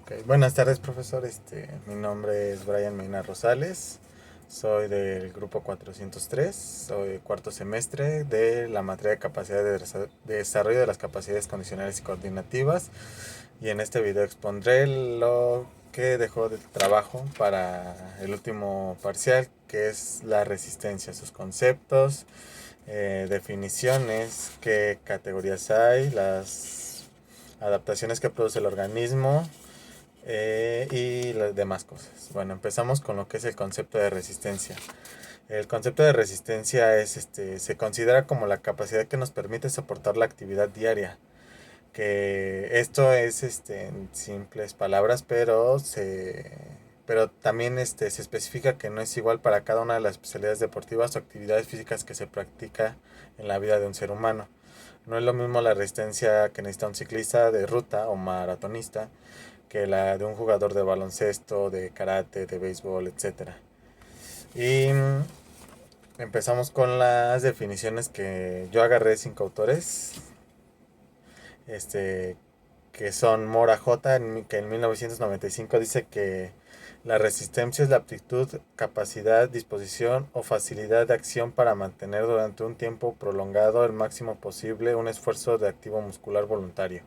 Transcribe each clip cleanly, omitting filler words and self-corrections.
Ok, buenas tardes, profesor. Mi nombre es Brian Medina Rosales. Soy del grupo 403. Soy cuarto semestre de la materia de capacidad de desarrollo de las capacidades condicionales y coordinativas. Y en este video expondré lo que dejó de trabajo para el último parcial, que es la resistencia, sus conceptos, definiciones, qué categorías hay, las adaptaciones que produce el organismo, y las demás cosas. Bueno, empezamos con lo que es el concepto de resistencia. El concepto de resistencia se considera como la capacidad que nos permite soportar la actividad diaria. Que esto es en simples palabras, pero también se especifica que no es igual para cada una de las especialidades deportivas o actividades físicas que se practica en la vida de un ser humano. No es lo mismo la resistencia que necesita un ciclista de ruta o maratonista que la de un jugador de baloncesto, de karate, de béisbol, etcétera. Y empezamos con las definiciones que yo agarré de 5 autores, este, que son Mora J, que en 1995 dice que la resistencia es la aptitud, capacidad, disposición o facilidad de acción para mantener durante un tiempo prolongado el máximo posible un esfuerzo de activo muscular voluntario.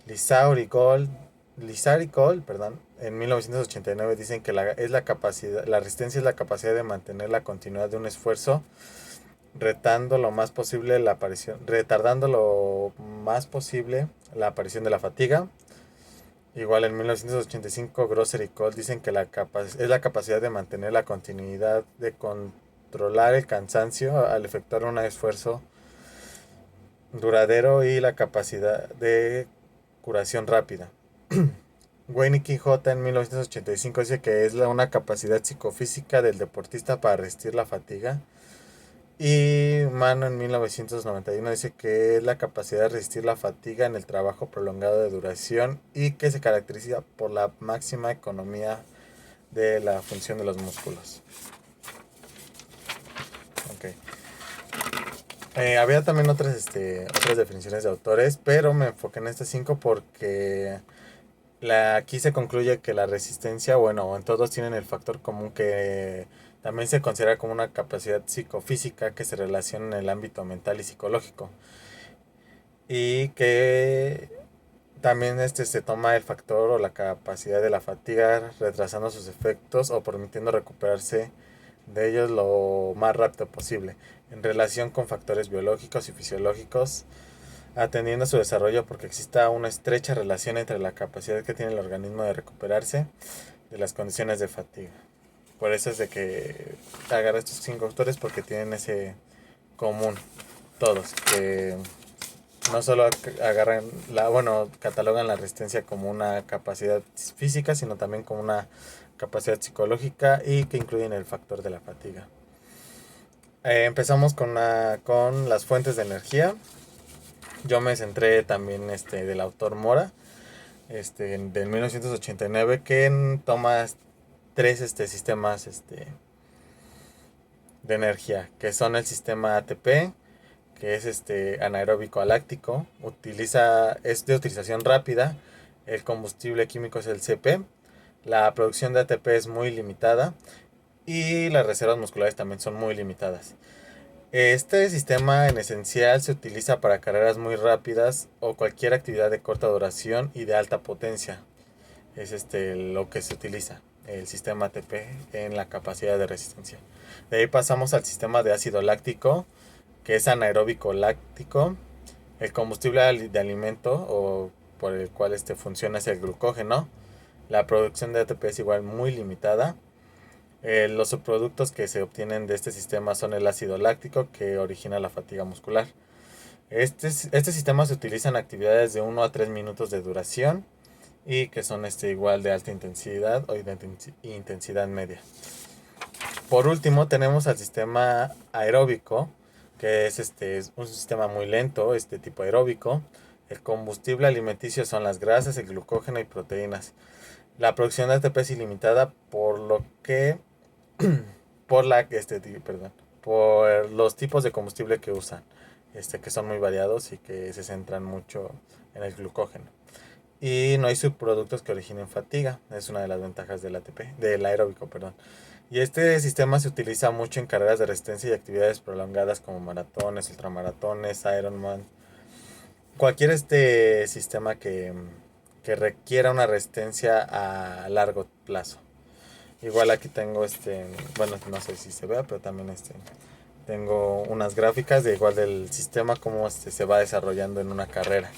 Lizar y Gold, perdón, en 1989 dicen que la resistencia es la capacidad de mantener la continuidad de un esfuerzo, retardando lo más posible la aparición de la fatiga. Igual en 1985 Grosser y Cole dicen que es la capacidad de mantener la continuidad, de controlar el cansancio al efectuar un esfuerzo duradero y la capacidad de curación rápida. Wayne J en 1985 dice que es una capacidad psicofísica del deportista para resistir la fatiga. Y Mano en 1991 dice que es la capacidad de resistir la fatiga en el trabajo prolongado de duración y que se caracteriza por la máxima economía de la función de los músculos. Okay. Había también otras definiciones de autores, pero me enfoqué en estas 5 porque aquí se concluye que la resistencia, bueno, en todos tienen el factor común que también se considera como una capacidad psicofísica que se relaciona en el ámbito mental y psicológico. Y que también se toma el factor o la capacidad de la fatiga, retrasando sus efectos o permitiendo recuperarse de ellos lo más rápido posible, en relación con factores biológicos y fisiológicos, atendiendo a su desarrollo porque exista una estrecha relación entre la capacidad que tiene el organismo de recuperarse de las condiciones de fatiga. Por eso es de que agarra estos 5 autores porque tienen ese común todos, que no solo catalogan la resistencia como una capacidad física, sino también como una capacidad psicológica y que incluyen el factor de la fatiga. Empezamos con las fuentes de energía. Yo me centré también del autor Mora, del 1989, que toma 3 sistemas de energía, que son el sistema ATP, que es anaeróbico aláctico, es de utilización rápida, el combustible químico es el CP, la producción de ATP es muy limitada y las reservas musculares también son muy limitadas. Este sistema en esencial se utiliza para carreras muy rápidas o cualquier actividad de corta duración y de alta potencia. Es lo que se utiliza, el sistema ATP en la capacidad de resistencia. De ahí pasamos al sistema de ácido láctico, que es anaeróbico láctico. El combustible de alimento o por el cual funciona es el glucógeno. La producción de ATP es igual muy limitada. Los subproductos que se obtienen de este sistema son el ácido láctico, que origina la fatiga muscular. Este sistema se utiliza en actividades de 1 a 3 minutos de duración y que son igual de alta intensidad o de intensidad media. Por último tenemos al sistema aeróbico, que es un sistema muy lento, tipo aeróbico. El combustible alimenticio son las grasas, el glucógeno y proteínas. La producción de ATP es ilimitada, por lo que por los tipos de combustible que usan, que son muy variados y que se centran mucho en el glucógeno. y no hay subproductos que originen fatiga. Es una de las ventajas del ATP, del aeróbico, perdón. Y este sistema se utiliza mucho en carreras de resistencia y actividades prolongadas como maratones, ultramaratones, Ironman. Cualquier sistema que requiera una resistencia a largo plazo. Igual aquí tengo bueno, no sé si se vea, pero también tengo unas gráficas de igual del sistema, cómo se va desarrollando en una carrera.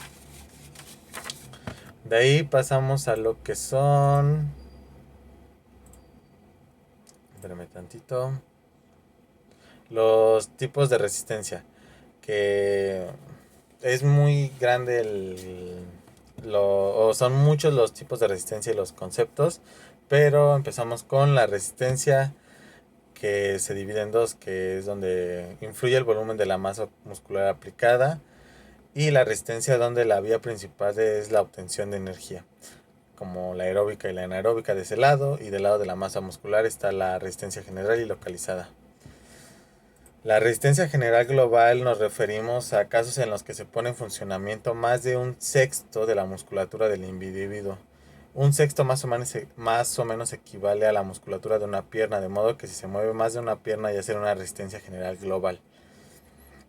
De ahí pasamos a lo que son... Espérame tantito. Los tipos de resistencia. Que es muy grande o son muchos los tipos de resistencia y los conceptos. Pero empezamos con la resistencia, que se divide en dos, que es donde influye el volumen de la masa muscular aplicada, y la resistencia donde la vía principal es la obtención de energía, como la aeróbica y la anaeróbica de ese lado, y del lado de la masa muscular está la resistencia general y localizada. La resistencia general global nos referimos a casos en los que se pone en funcionamiento más de un sexto de la musculatura del individuo. Un sexto más o menos equivale a la musculatura de una pierna, de modo que si se mueve más de una pierna ya será una resistencia general global.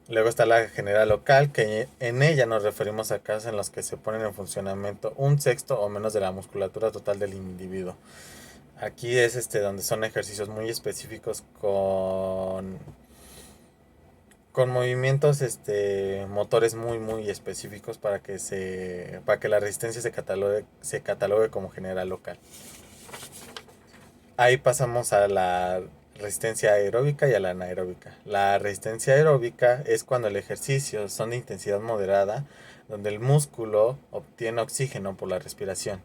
Luego está la general local, que en ella nos referimos a casos en los que se ponen en funcionamiento un sexto o menos de la musculatura total del individuo. Aquí es donde son ejercicios muy específicos con movimientos motores muy específicos para que la resistencia se catalogue como general local. Ahí pasamos a la resistencia aeróbica y a la anaeróbica. La resistencia aeróbica es cuando el ejercicio son de intensidad moderada, donde el músculo obtiene oxígeno por la respiración.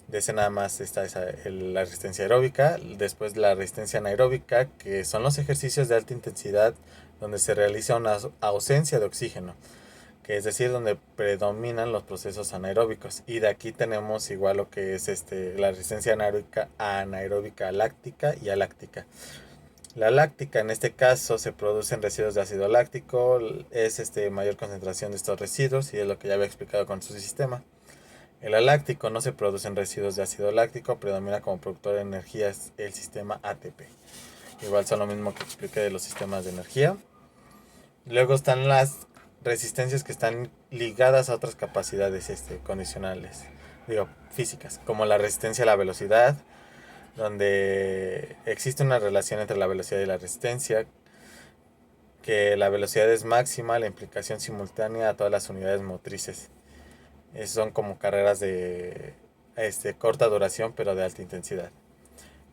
De ese nada más está la resistencia aeróbica. Después la resistencia anaeróbica, que son los ejercicios de alta intensidad donde se realiza una ausencia de oxígeno, que es decir, donde predominan los procesos anaeróbicos. Y de aquí tenemos igual lo que es la resistencia anaeróbica láctica y aláctica. La láctica en este caso se producen residuos de ácido láctico, es mayor concentración de estos residuos, y es lo que ya había explicado con su sistema. El aláctico no se producen residuos de ácido láctico, predomina como productor de energía el sistema ATP. Igual son lo mismo que expliqué de los sistemas de energía. Luego están las resistencias que están ligadas a otras capacidades condicionales, físicas, como la resistencia a la velocidad, donde existe una relación entre la velocidad y la resistencia, que la velocidad es máxima, la implicación simultánea a todas las unidades motrices. Son como carreras de corta duración pero de alta intensidad.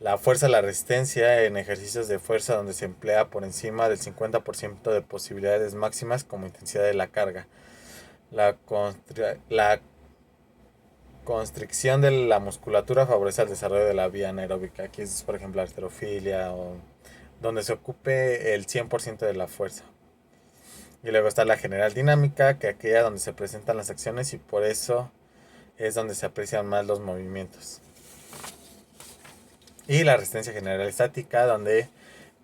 La fuerza, la resistencia en ejercicios de fuerza donde se emplea por encima del 50% de posibilidades máximas como intensidad de la carga. La constricción de la musculatura favorece el desarrollo de la vía anaeróbica. Aquí es, por ejemplo, la halterofilia, o donde se ocupe el 100% de la fuerza. Y luego está la general dinámica, que aquella donde se presentan las acciones y por eso es donde se aprecian más los movimientos. Y la resistencia general estática, donde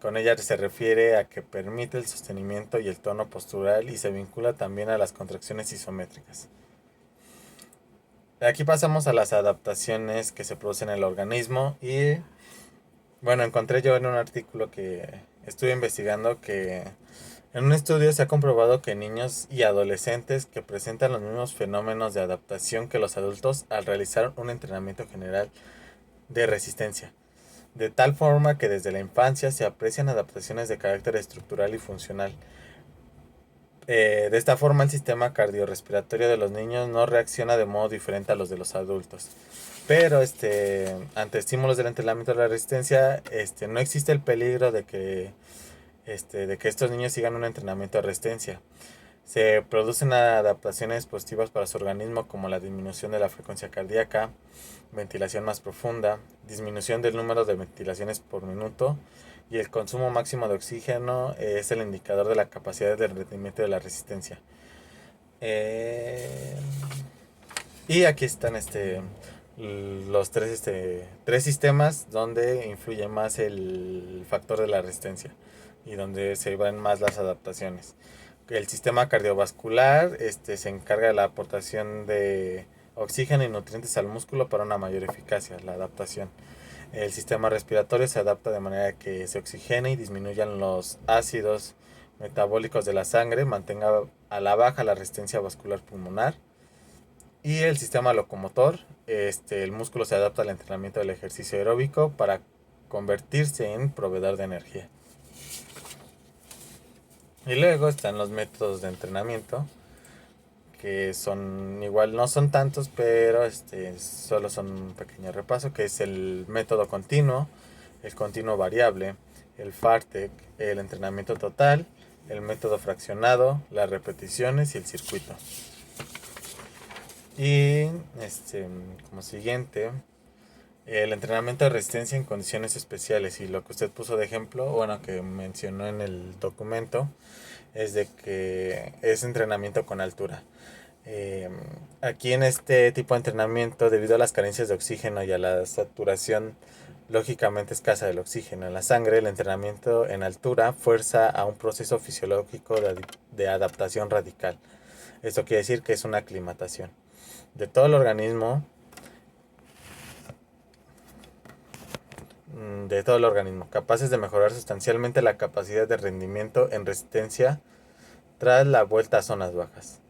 con ella se refiere a que permite el sostenimiento y el tono postural y se vincula también a las contracciones isométricas. Aquí pasamos a las adaptaciones que se producen en el organismo y bueno, encontré yo en un artículo que estuve investigando que en un estudio se ha comprobado que niños y adolescentes que presentan los mismos fenómenos de adaptación que los adultos al realizar un entrenamiento general de resistencia, de tal forma que desde la infancia se aprecian adaptaciones de carácter estructural y funcional. De esta forma el sistema cardiorrespiratorio de los niños no reacciona de modo diferente a los de los adultos. Pero ante estímulos del entrenamiento de la resistencia, no existe el peligro de que estos niños sigan un entrenamiento de resistencia. Se producen adaptaciones positivas para su organismo, como la disminución de la frecuencia cardíaca, ventilación más profunda, disminución del número de ventilaciones por minuto, y el consumo máximo de oxígeno es el indicador de la capacidad de rendimiento de la resistencia. Y aquí están los tres sistemas donde influye más el factor de la resistencia y donde se van más las adaptaciones. El sistema cardiovascular se encarga de la aportación de oxígeno y nutrientes al músculo para una mayor eficacia, la adaptación. El sistema respiratorio se adapta de manera que se oxigene y disminuyan los ácidos metabólicos de la sangre, mantenga a la baja la resistencia vascular pulmonar. Y el sistema locomotor, el músculo se adapta al entrenamiento del ejercicio aeróbico para convertirse en proveedor de energía. Y luego están los métodos de entrenamiento, que son igual, no son tantos, pero solo son un pequeño repaso, que es el método continuo, el continuo variable, el FARTEC, el entrenamiento total, el método fraccionado, las repeticiones y el circuito. Y como siguiente, el entrenamiento de resistencia en condiciones especiales. Y lo que usted puso de ejemplo, bueno, que mencionó en el documento, es de que es entrenamiento con altura. Aquí en este tipo de entrenamiento, debido a las carencias de oxígeno y a la saturación lógicamente escasa del oxígeno en la sangre, el entrenamiento en altura fuerza a un proceso fisiológico de adaptación radical. Esto quiere decir que es una aclimatación de todo el organismo, capaces de mejorar sustancialmente la capacidad de rendimiento en resistencia tras la vuelta a zonas bajas.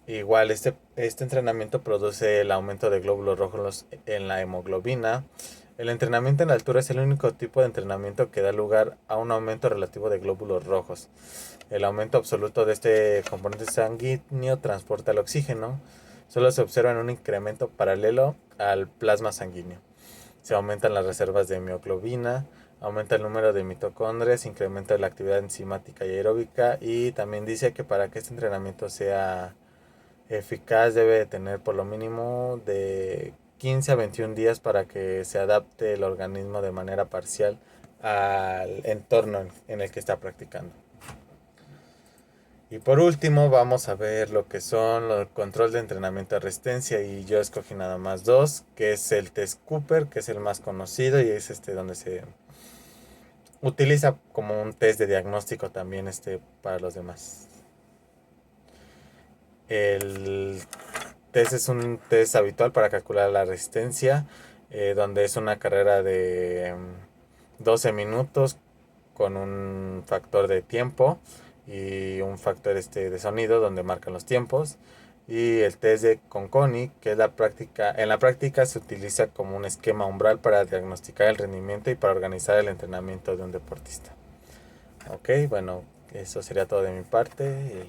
Igual este entrenamiento produce el aumento de glóbulos rojos en la hemoglobina. El entrenamiento en altura es el único tipo de entrenamiento que da lugar a un aumento relativo de glóbulos rojos. El aumento absoluto de este componente sanguíneo transporta el oxígeno. Solo se observa en un incremento paralelo al plasma sanguíneo. Se aumentan las reservas de hemoglobina, aumenta el número de mitocondrias, incrementa la actividad enzimática y aeróbica, y también dice que para que este entrenamiento sea eficaz debe tener por lo mínimo de 15 a 21 días para que se adapte el organismo de manera parcial al entorno en el que está practicando. Y por último vamos a ver lo que son el control de entrenamiento de resistencia, y yo escogí nada más dos, que es el test Cooper, que es el más conocido y es donde se utiliza como un test de diagnóstico también para los demás. El test es un test habitual para calcular la resistencia, donde es una carrera de 12 minutos con un factor de tiempo y un factor de sonido donde marcan los tiempos. Y el test de Conconi, que es en la práctica se utiliza como un esquema umbral para diagnosticar el rendimiento y para organizar el entrenamiento de un deportista. Ok, bueno, eso sería todo de mi parte.